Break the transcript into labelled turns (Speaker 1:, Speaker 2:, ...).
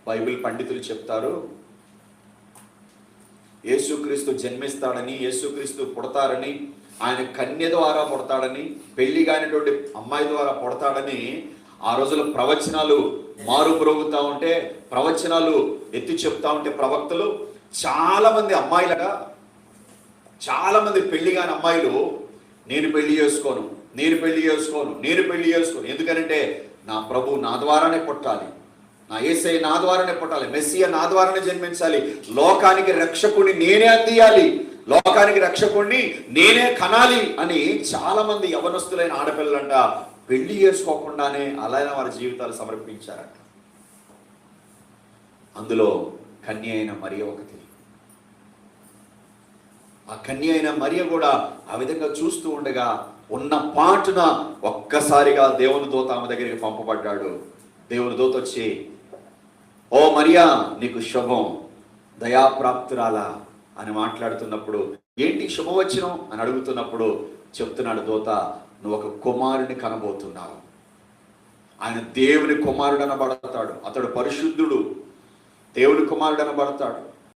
Speaker 1: Bible పండితులు చెప్తారు, యేసుక్రీస్తు జన్మిస్తాడని, యేసుక్రీస్తు పుడతారని, ఆయన కన్య ద్వారా పుడతాడని, పెళ్లి కానిటువంటి అమ్మాయి ద్వారా పుడతాడని ఆ రోజుల ప్రవచనాలు మారుమ్రోగుతూ ఉంటే, ప్రవచనాలు ఎత్తి చెప్తా ఉంటే ప్రవక్తలు, చాలామంది అమ్మాయిలగా, చాలామంది పెళ్లి కాని అమ్మాయిలు నేను పెళ్లి చేసుకోను, నేను పెళ్లి చేసుకోను, నేను పెళ్లి చేసుకోను. ఎందుకనంటే నా ప్రభు నా ద్వారానే పుట్టాలి, నా యేసయ్య నా ద్వారానే పుట్టాలి, మెస్సియా నా ద్వారానే జన్మించాలి, లోకానికి రక్షకుడిని నేనే అందియాలి, లోకానికి రక్షకుడిని నేనే కనాలి అని చాలా మంది యవనస్తులైన ఆడపిల్లలంట పెళ్లి చేసుకోకుండానే అలానే వారి జీవితాలు సమర్పించారంట. అందులో కన్య అయిన మరియ ఒకటి. ఆ కన్య అయిన మరియ కూడా ఆ విధంగా చూస్తూ ఉండగా ఉన్న పాటున ఒక్కసారిగా దేవుని దూత ఆమె దగ్గరికి పంపబడ్డాడు. దేవుని దూత వచ్చి, ఓ మరియా నీకు శుభం, దయాప్రాప్తురాలా అని మాట్లాడుతున్నప్పుడు, ఏంటి శుభవచనం అని అడుగుతున్నప్పుడు చెప్తున్నాడు దూత, నువ్వు ఒక కుమారుని కనబోతున్నావు, ఆయన దేవుని కుమారుడు అనబడతాడు, అతడు పరిశుద్ధుడు, దేవుని కుమారుడు అనబడతాడు.